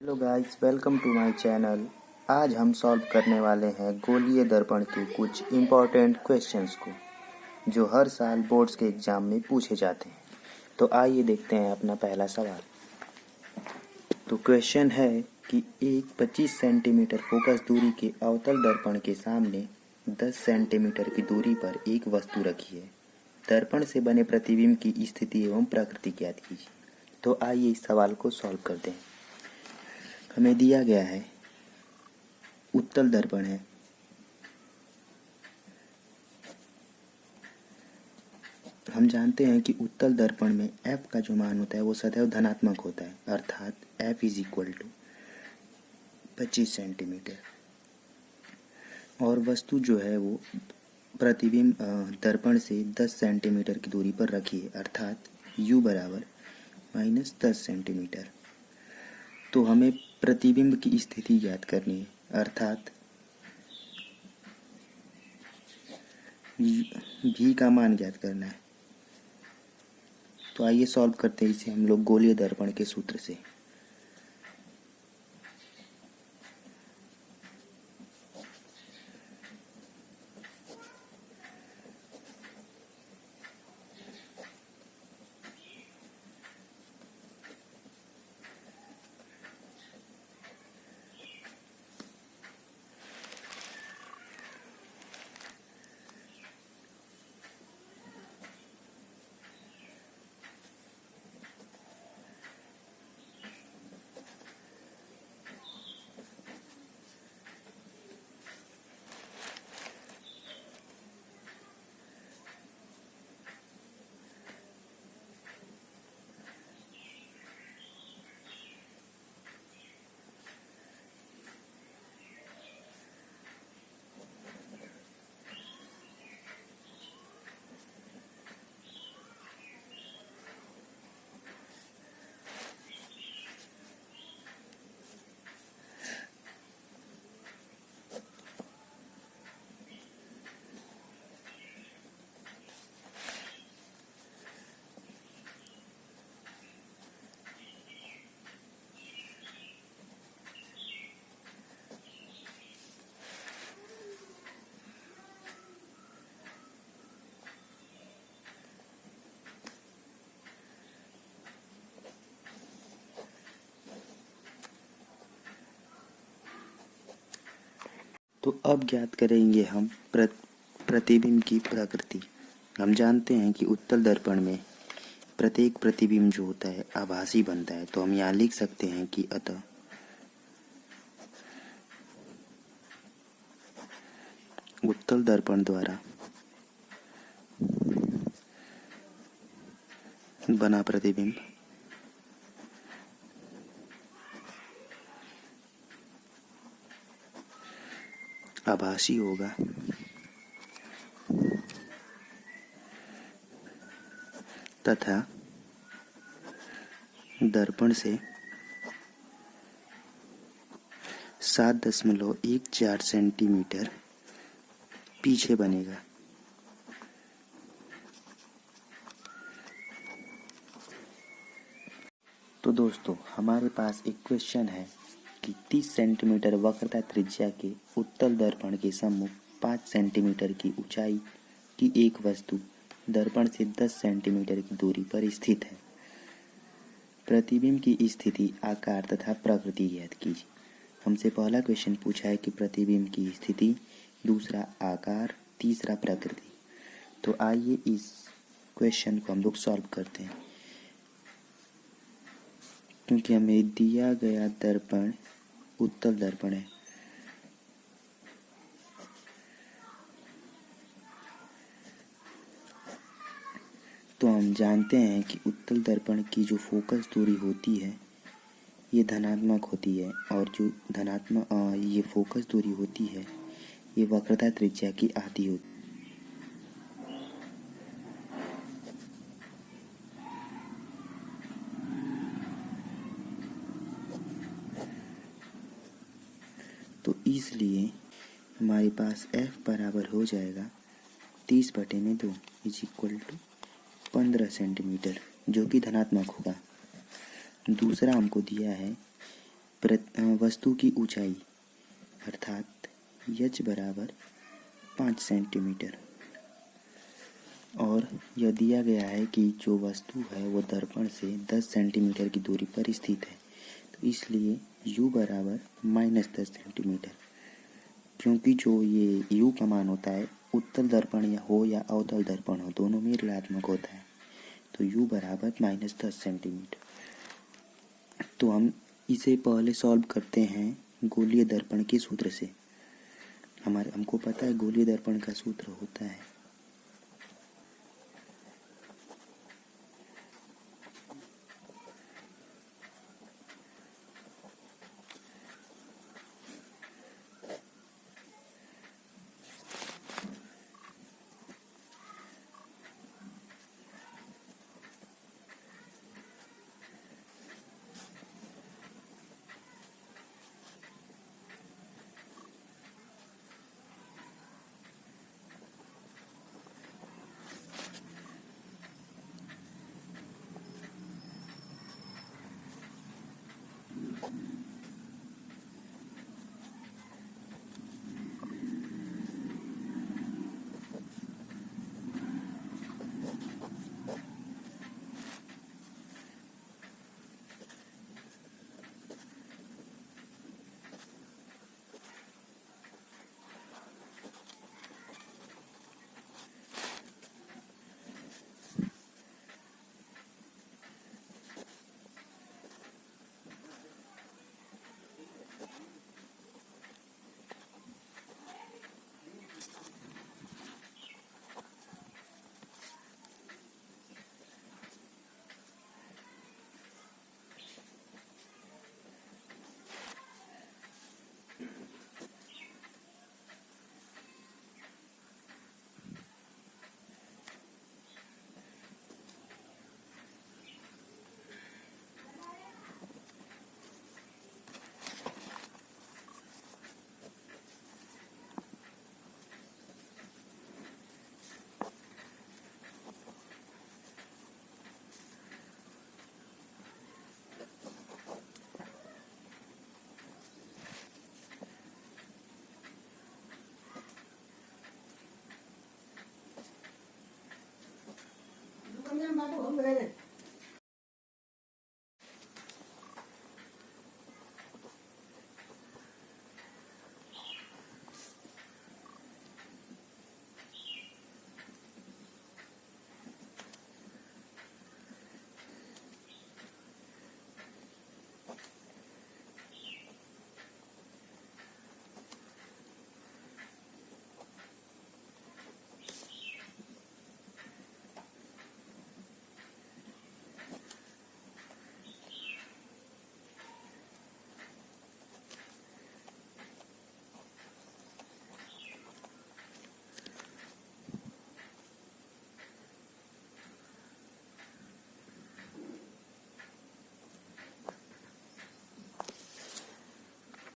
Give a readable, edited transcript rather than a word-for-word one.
Hello guys, welcome to my channel. आज हम solve करने वाले हैं गोलीय दर्पण के कुछ इम्पोर्टेंट क्वेश्चंस को जो हर साल बोर्ड्स के एग्ज़ाम में पूछे जाते हैं। तो आइए देखते हैं अपना पहला सवाल। तो क्वेश्चन है कि एक 25 सेंटीमीटर फोकस दूरी के अवतल दर्पण के सामने 10 सेंटीमीटर की दूरी पर एक वस्तु रखी है। दर्पण से बने प्रतिबिंब की स्थिति एवं प्रकृति ज्ञात कीजिए। तो आइए इस सवाल को सॉल्व करते हैं। हमें दिया गया है उत्तल दर्पण है। हम जानते हैं कि उत्तल दर्पण में f का जो मान होता है वो सदैव धनात्मक होता है, अर्थात f is equal to 25 centimetre. और वस्तु जो है वो प्रतिबिंब दर्पण से 10 सेंटीमीटर की दूरी पर रखी है, अर्थात u बराबर -10 सेंटीमीटर। तो हमें प्रतिबिंब की स्थिति ज्ञात करनी है, अर्थात v का मान ज्ञात करना है। तो आइए सॉल्व करते हैं इसे हम लोग गोलीय दर्पण के सूत्र से। तो अब ज्ञात करेंगे हम प्रतिबिंब की प्रकृति। हम जानते हैं कि उत्तल दर्पण में प्रत्येक प्रतिबिंब जो होता है आभासी बनता है। तो हम यहाँ लिख सकते हैं कि अतः उत्तल दर्पण द्वारा बना प्रतिबिंब आभासी होगा तथा दर्पण से 7.14 सेंटीमीटर पीछे बनेगा। तो दोस्तों, हमारे पास एक क्वेश्चन है कि 30 सेंटीमीटर वक्रता त्रिज्या के उत्तल दर्पण के सम्मुख 5 सेंटीमीटर की ऊंचाई की एक वस्तु दर्पण से 10 सेंटीमीटर की दूरी पर स्थित है। प्रतिबिंब की स्थिति, आकार तथा प्रकृति ज्ञात कीजिए। हमसे पहला क्वेश्चन पूछा है कि प्रतिबिंब की स्थिति, दूसरा आकार, तीसरा प्रकृति। तो आइए इस क्वेश्चन को हम लोग सॉल्व करते हैं। क्योंकि हमें दिया गया दर्पण उत्तल दर्पण है, तो हम जानते हैं कि उत्तल दर्पण की जो फोकस दूरी होती है ये धनात्मक होती है, और जो ये फोकस दूरी होती है ये वक्रता त्रिज्या की आधी होती है। तो इसलिए हमारे पास f बराबर हो जाएगा 30/2 इज इक्वल टू 15 सेंटीमीटर, जो कि धनात्मक होगा। दूसरा हमको दिया है वस्तु की ऊंचाई अर्थात h बराबर 5 सेंटीमीटर, और यह दिया गया है कि जो वस्तु है वो दर्पण से 10 सेंटीमीटर की दूरी पर स्थित है, तो इसलिए u बराबर -10 सेंटीमीटर। क्योंकि जो ये u का मान होता है उत्तल दर्पण या अवतल दर्पण हो, दोनों में ऋणात्मक होता है, तो u बराबर -10 सेंटीमीटर। तो हम इसे पहले सॉल्व करते हैं गोलीय दर्पण के सूत्र से। हमको पता है गोलीय दर्पण का सूत्र होता है